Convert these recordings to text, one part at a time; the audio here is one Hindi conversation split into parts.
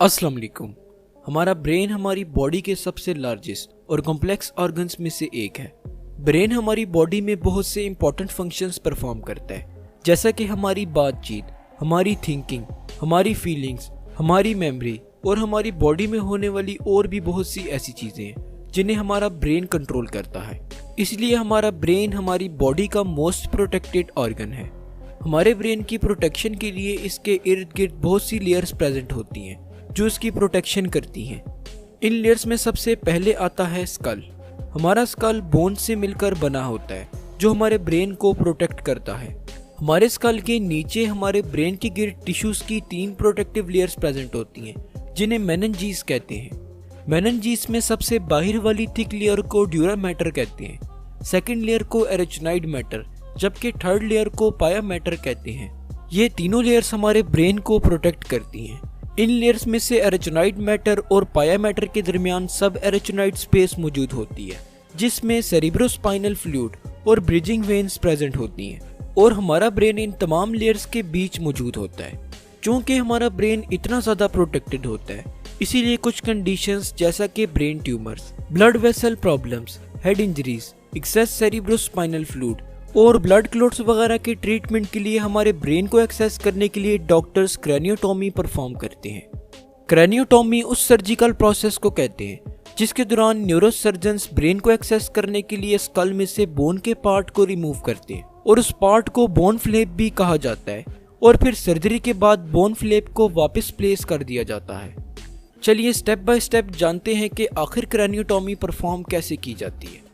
अस्सलाम वालेकुम। हमारा ब्रेन हमारी बॉडी के सबसे लार्जेस्ट और कॉम्प्लेक्स ऑर्गन्स में से एक है। ब्रेन हमारी बॉडी में बहुत से इंपॉर्टेंट फंक्शंस परफॉर्म करता है, जैसा कि हमारी बातचीत, हमारी थिंकिंग, हमारी फीलिंग्स, हमारी मेमोरी और हमारी बॉडी में होने वाली और भी बहुत सी ऐसी चीज़ें हैं जिन्हें हमारा ब्रेन कंट्रोल करता है। इसलिए हमारा ब्रेन हमारी बॉडी का मोस्ट प्रोटेक्टेड ऑर्गन है। हमारे ब्रेन की प्रोटेक्शन के लिए इसके इर्द गिर्द बहुत सी लेयर्स प्रेजेंट होती हैं जो इसकी प्रोटेक्शन करती हैं। इन लेयर्स में सबसे पहले आता है स्कल। हमारा स्कल बोन से मिलकर बना होता है जो हमारे ब्रेन को प्रोटेक्ट करता है। हमारे स्कल के नीचे हमारे ब्रेन के गिर्द टिश्यूज की 3 प्रोटेक्टिव लेयर्स प्रेजेंट होती हैं जिन्हें मेनिन्जीज कहते हैं। मेनिन्जीज में सबसे बाहर वाली थिक लेयर को ड्यूरा मैटर कहते हैं, सेकेंड लेयर को एरेचिनॉइड मैटर, जबकि थर्ड लेयर को पाया मैटर कहते हैं। ये तीनों लेयर्स हमारे ब्रेन को प्रोटेक्ट करती हैं। इन लेयर्स में से एरेचिनॉइड मैटर और पाया मैटर के दरमियान सब एरेचिनॉइड स्पेस मौजूद होती है जिसमें सेरिब्रोस्पाइनल फ्लूइड और ब्रिजिंग वेन्स प्रेजेंट होती हैं, और हमारा ब्रेन इन तमाम लेयर्स के बीच मौजूद होता है। चूँकि हमारा ब्रेन इतना ज़्यादा प्रोटेक्टेड होता है, इसीलिए कुछ कंडीशंस जैसा कि brain tumours, blood vessel problems, head injuries, excess cerebrospinal fluid और ब्लड क्लॉट्स वगैरह के ट्रीटमेंट के लिए हमारे ब्रेन को एक्सेस करने के लिए डॉक्टर्स क्रैनियोटॉमी परफॉर्म करते हैं। क्रैनियोटॉमी उस सर्जिकल प्रोसेस को कहते हैं जिसके दौरान न्यूरोसर्जन्स ब्रेन को एक्सेस करने के लिए स्कल में से बोन के पार्ट को रिमूव करते हैं, और उस पार्ट को बोन फ्लैप भी कहा जाता है, और फिर सर्जरी के बाद बोन फ्लैप को वापस प्लेस कर दिया जाता है। चलिए स्टेप बाय स्टेप जानते हैं कि आखिर क्रैनियोटॉमी परफॉर्म कैसे की जाती है।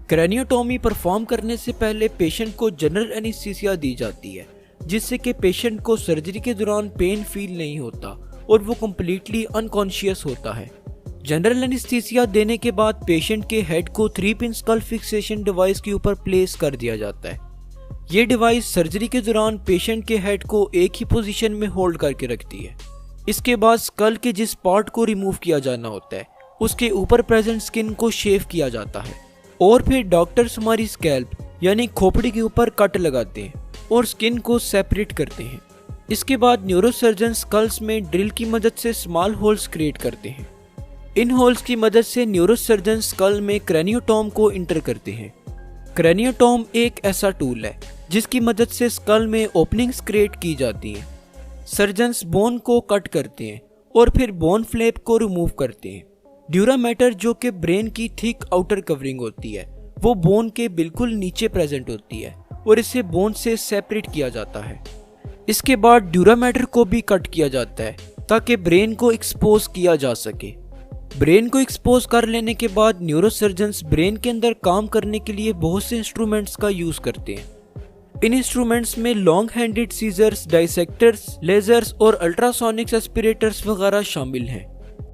क्रैनियोटॉमी परफॉर्म करने से पहले पेशेंट को जनरल एनेस्थीसिया दी जाती है, जिससे कि पेशेंट को सर्जरी के दौरान पेन फील नहीं होता और वो कम्प्लीटली अनकॉन्शियस होता है। जनरल एनेस्थीसिया देने के बाद पेशेंट के हेड को 3-पिन स्कल फिक्सेशन डिवाइस के ऊपर प्लेस कर दिया जाता है। ये डिवाइस सर्जरी के दौरान पेशेंट के हेड को एक ही पोजीशन में होल्ड करके रखती है। इसके बाद स्कल के जिस पार्ट को रिमूव किया जाना होता है उसके ऊपर प्रेजेंट स्किन को शेव किया जाता है, और फिर डॉक्टर्स हमारी स्कैल्प यानी खोपड़ी के ऊपर कट लगाते हैं और स्किन को सेपरेट करते हैं। इसके बाद न्यूरोसर्जन स्कल्स में ड्रिल की मदद से स्मॉल होल्स क्रिएट करते हैं। इन होल्स की मदद से न्यूरोसर्जन स्कल में क्रैनियोटॉम को इंटर करते हैं। क्रैनियोटॉम एक ऐसा टूल है जिसकी मदद से स्कल में ओपनिंग्स क्रिएट की जाती हैं। सर्जन्स बोन को कट करते हैं और फिर बोन फ्लैप को रिमूव करते हैं। ड्यूरा मैटर, जो कि ब्रेन की थिक आउटर कवरिंग होती है, वो बोन के बिल्कुल नीचे प्रेजेंट होती है और इसे बोन से सेपरेट किया जाता है। इसके बाद ड्यूरा मैटर को भी कट किया जाता है ताकि ब्रेन को एक्सपोज किया जा सके। ब्रेन को एक्सपोज कर लेने के बाद न्यूरोसर्जन्स ब्रेन के अंदर काम करने के लिए बहुत से इंस्ट्रूमेंट्स का यूज करते हैं। इन इंस्ट्रूमेंट्स में लॉन्ग हैंडेड सीजर्स, डाइसेक्टर्स, लेजर्स और अल्ट्रासोनिक्स एस्पिरेटर्स वगैरह शामिल हैं।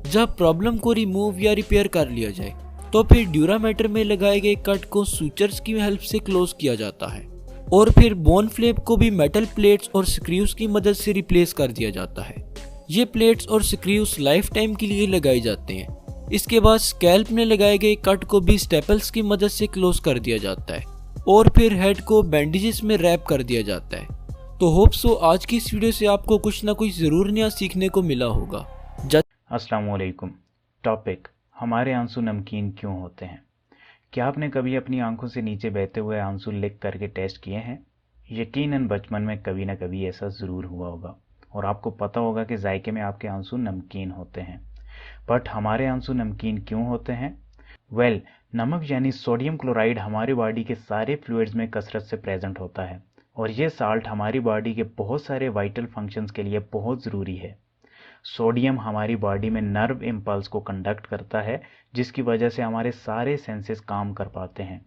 जब प्रॉब्लम को रिमूव या रिपेयर कर लिया जाए तो फिर ड्यूरा मैटर में लगाए गए कट को सूचर्स की हेल्प से क्लोज किया जाता है, और फिर बोन फ्लैप को भी मेटल प्लेट्स और स्क्रूज की मदद से रिप्लेस कर दिया जाता है। ये प्लेट्स और स्क्रूज लाइफ टाइम के लिए लगाए जाते हैं। इसके बाद स्कैल्प में लगाए गए कट को भी स्टेपल्स की मदद से क्लोज कर दिया जाता है, और फिर हेड को बैंडेजेस में रैप कर दिया जाता है। तो होप सो आज की इस वीडियो से आपको कुछ ना कुछ जरूर नया सीखने को मिला होगा। अस्सलाम वालेकुम। टॉपिक: हमारे आंसू नमकीन क्यों होते हैं। क्या आपने कभी अपनी आंखों से नीचे बहते हुए आंसू लिख करके टेस्ट किए हैं? यकीनन बचपन में कभी ना कभी ऐसा ज़रूर हुआ होगा और आपको पता होगा कि जायके में आपके आंसू नमकीन होते हैं। बट हमारे आंसू नमकीन क्यों होते हैं? नमक यानी सोडियम क्लोराइड हमारी बॉडी के सारे फ्लूइड्स में कसरत से प्रेजेंट होता है, और ये साल्ट हमारी बॉडी के बहुत सारे वाइटल फंक्शंस के लिए बहुत ज़रूरी है। सोडियम हमारी बॉडी में नर्व इम्पल्स को कंडक्ट करता है, जिसकी वजह से हमारे सारे सेंसेस काम कर पाते हैं।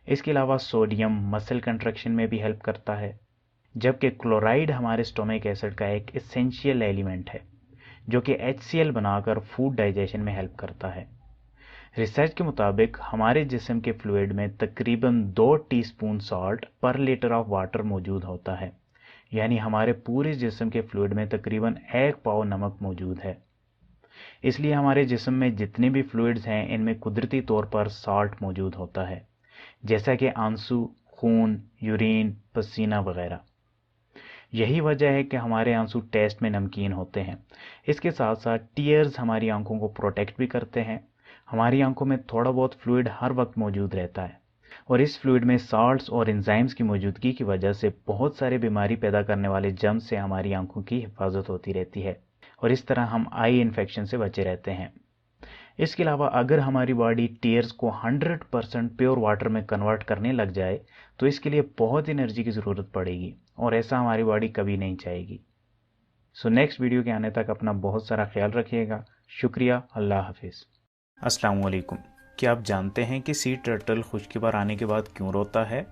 इसके अलावा सोडियम मसल कंट्रक्शन में भी हेल्प करता है, जबकि क्लोराइड हमारे स्टोमिक एसिड का एक एसेंशियल एलिमेंट है जो कि HCl बनाकर फूड डाइजेशन में हेल्प करता है। रिसर्च के मुताबिक हमारे जिस्म के फ्लूइड में तकरीबन 2 टीस्पून सॉल्ट पर लीटर ऑफ वाटर मौजूद होता है, यानी हमारे पूरे जिस्म के फ्लूइड में तकरीबन 1 पाव नमक मौजूद है। इसलिए हमारे जिस्म में जितने भी फ्लूइड्स हैं इनमें कुदरती तौर पर सॉल्ट मौजूद होता है, जैसा कि आंसू, खून, यूरिन, पसीना वगैरह। यही वजह है कि हमारे आंसू टेस्ट में नमकीन होते हैं। इसके साथ साथ टीयर्स हमारी आंखों को प्रोटेक्ट भी करते हैं। हमारी आंखों में थोड़ा बहुत फ्लूइड हर वक्त मौजूद रहता है और इस फ्लूइड में साल्ट्स और एंजाइम्स की मौजूदगी की वजह से बहुत सारे बीमारी पैदा करने वाले जर्म्स से हमारी आंखों की हिफाजत होती रहती है और इस तरह हम आई इन्फेक्शन से बचे रहते हैं। इसके अलावा अगर हमारी बॉडी टीयर्स को 100% प्योर वाटर में कन्वर्ट करने लग जाए तो इसके लिए बहुत एनर्जी की ज़रूरत पड़ेगी और ऐसा हमारी बॉडी कभी नहीं चाहेगी। सो नेक्स्ट वीडियो के आने तक अपना बहुत सारा ख्याल रखिएगा। शुक्रिया। अल्लाह हाफिज़। अस्सलाम वालेकुम। क्या आप जानते हैं कि सी टर्टल खुश्की पर आने के बाद क्यों रोता है?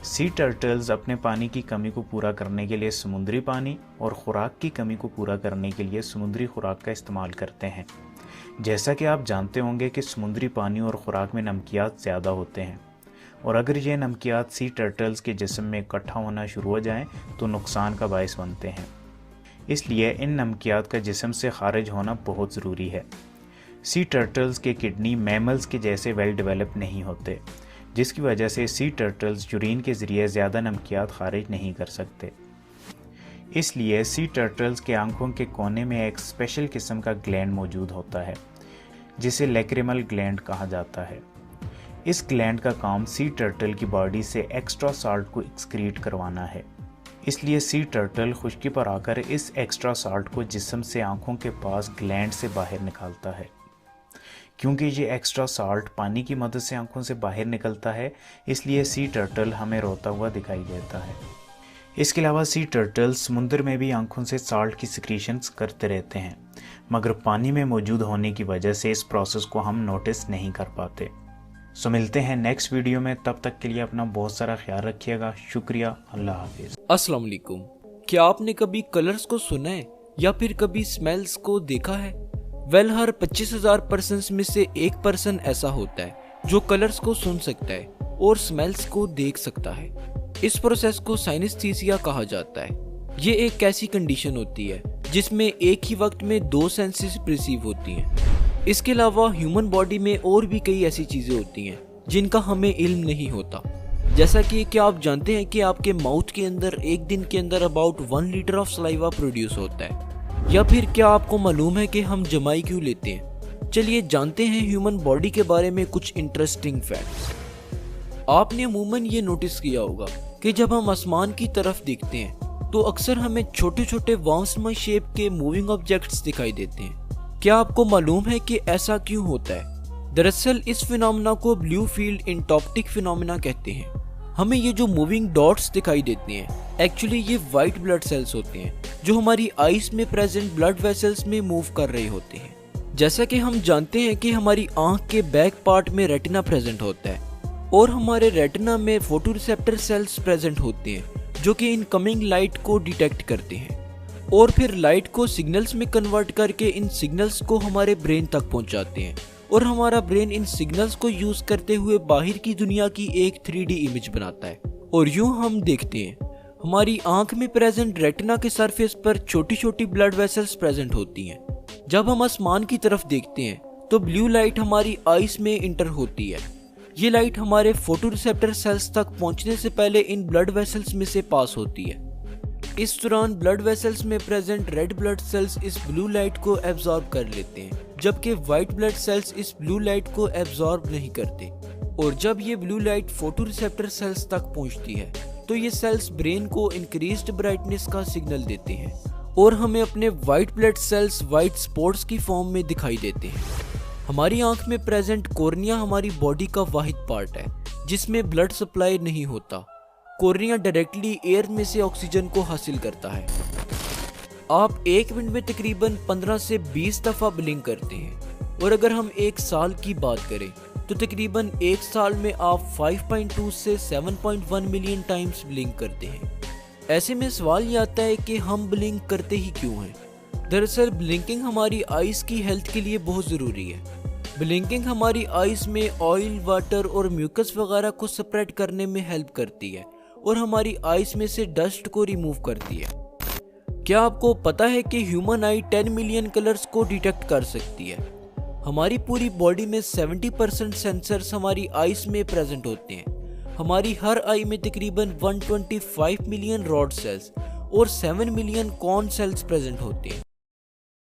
सी टर्टल्स अपने पानी की कमी को पूरा करने के लिए समुद्री पानी और खुराक की कमी को पूरा करने के लिए समुद्री खुराक का इस्तेमाल करते हैं। जैसा कि आप जानते होंगे कि समुद्री पानी और खुराक में नमकियात ज़्यादा होते हैं और अगर ये नमकियात सी टर्टल्स के जिस्म में इकट्ठा होना शुरू हो जाएं तो नुकसान का बायस बनते हैं। इसलिए इन नमकियात का जिस्म से खारिज होना बहुत ज़रूरी है। सी टर्टल्स के किडनी मैमल्स के जैसे वेल डेवलप नहीं होते, जिसकी वजह से सी टर्टल्स यूरिन के ज़रिए ज़्यादा नमकियात खारिज नहीं कर सकते। इसलिए सी टर्टल्स के आंखों के कोने में एक स्पेशल किस्म का ग्लैंड मौजूद होता है जिसे लैक्रिमल ग्लैंड कहा जाता है। इस ग्लैंड का काम सी टर्टल की बॉडी से एक्स्ट्रा साल्ट को एक्सक्रीट करवाना है। इसलिए सी टर्टल खुश्की पर आकर इस एक्स्ट्रा साल्ट को जिस्म से आंखों के पास ग्लैंड से बाहर निकालता है। क्योंकि ये एक्स्ट्रा साल्ट पानी की मदद से आंखों से बाहर निकलता है, इसलिए सी टर्टल हमें रोता हुआ दिखाई देता है। इसके अलावा सी टर्टल समुद्र में भी आंखों से साल्ट की सिक्रीशंस करते रहते हैं, मगर पानी में मौजूद होने की वजह से इस प्रोसेस को हम नोटिस नहीं कर पाते। सो मिलते हैं नेक्स्ट वीडियो में, तब तक के लिए अपना बहुत सारा ख्याल रखिएगा। शुक्रिया। अल्लाह हाफिज़। अस्सलाम वालेकुम। क्या आपने कभी कलर्स को सुना है या फिर कभी स्मेल्स को देखा है? वेल, हर 25,000 पर्सन्स में से एक पर्सन ऐसा होता है जो कलर्स को सुन सकता है और स्मेल्स को देख सकता है। इस प्रोसेस को साइनेस्थीसिया कहा जाता है। ये एक ऐसी कंडीशन होती है जिसमें एक ही वक्त में 2 सेंसेस परसीव होती हैं। इसके अलावा ह्यूमन बॉडी में और भी कई ऐसी चीजें होती हैं जिनका हमें इल्म नहीं होता। जैसा कि क्या आप जानते हैं कि आपके माउथ के अंदर एक दिन के अंदर about 1 litre of saliva produce होता है? या फिर क्या आपको मालूम है कि हम जमाई क्यों लेते हैं? चलिए जानते हैं ह्यूमन बॉडी के बारे में कुछ इंटरेस्टिंग फैक्ट्स। आपने अमूमन ये नोटिस किया होगा कि जब हम आसमान की तरफ देखते हैं तो अक्सर हमें छोटे छोटे वाउंसमय शेप के मूविंग ऑब्जेक्ट्स दिखाई देते हैं। क्या आपको मालूम है कि ऐसा क्यों होता है? दरअसल इस फिनोमेना को ब्लू फील्ड इंटॉप्टिक फिनोमेना कहते हैं। हमें ये जो मूविंग डॉट्स दिखाई देते हैं, एक्चुअली ये वाइट ब्लड सेल्स होते हैं जो हमारी आईज में प्रेजेंट ब्लड वेसल्स में मूव कर रहे होते हैं। जैसा कि हम जानते हैं कि हमारी आंख के बैक पार्ट में रेटिना प्रेजेंट होता है और हमारे रेटिना में फोटोरिसेप्टर सेल्स प्रेजेंट होते हैं जो कि इनकमिंग लाइट को डिटेक्ट करते हैं और फिर लाइट को सिग्नल्स में कन्वर्ट करके इन सिग्नल्स को हमारे ब्रेन तक पहुंचाते हैं और हमारा ब्रेन इन सिग्नल्स को यूज करते हुए बाहर की दुनिया की एक 3D इमेज बनाता है। और यूं हम देखते हैं हमारी आंख में प्रेजेंट रेटिना के सरफेस पर छोटी छोटी ब्लड वेसल्स प्रेजेंट होती हैं। जब हम आसमान की तरफ देखते हैं तो ब्लू लाइट हमारी आईज में इंटर होती है। ये लाइट हमारे फोटोरिसेप्टर सेल्स तक पहुंचने से पहले इन ब्लड वेसल्स में से पास होती है। इस दौरान ब्लड वेसल्स में प्रेजेंट रेड ब्लड सेल्स इस ब्लू लाइट को एब्जॉर्ब कर लेते हैं, जबकि व्हाइट ब्लड सेल्स इस ब्लू लाइट को एब्जॉर्ब नहीं करते। और जब ये ब्लू लाइट फोटोरिसेप्टर सेल्स तक पहुंचती है तो ये सेल्स ब्रेन को इंक्रीज्ड ब्राइटनेस का सिग्नल देते हैं और हमें अपने white blood cells white spots की फॉर्म में दिखाई देते हैं। हमारी आंख में प्रेजेंट कॉर्निया हमारी बॉडी का वाहिद पार्ट है जिसमें ब्लड सप्लाई नहीं होता। कॉर्निया डायरेक्टली एयर में से ऑक्सीजन को हासिल करता है। आप एक मिनट में तकरीबन 15 से 20 दफा ब्लिंक करते हैं और अगर हम एक साल की बात करें तो तकरीबन एक साल में आप 5.2 से 7.1 मिलियन टाइम्स ब्लिंक करते हैं। ऐसे में सवाल ये आता है कि हम ब्लिंक करते ही क्यों हैं? दरअसल ब्लिंकिंग हमारी आइज की हेल्थ के लिए बहुत ज़रूरी है। ब्लिंकिंग हमारी आइज में ऑयल, वाटर और म्यूकस वगैरह को सेपरेट करने में हेल्प करती है और हमारी आइज में से डस्ट को रिमूव करती है। क्या आपको पता है कि ह्यूमन आई 10 मिलियन कलर्स को डिटेक्ट कर सकती है? हमारी पूरी बॉडी में 70% सेंसर्स हमारी आइज में प्रेजेंट होते हैं। हमारी हर आई में तकरीबन 125 मिलियन रॉड सेल्स और 7 मिलियन कॉर्न सेल्स प्रेजेंट होते हैं।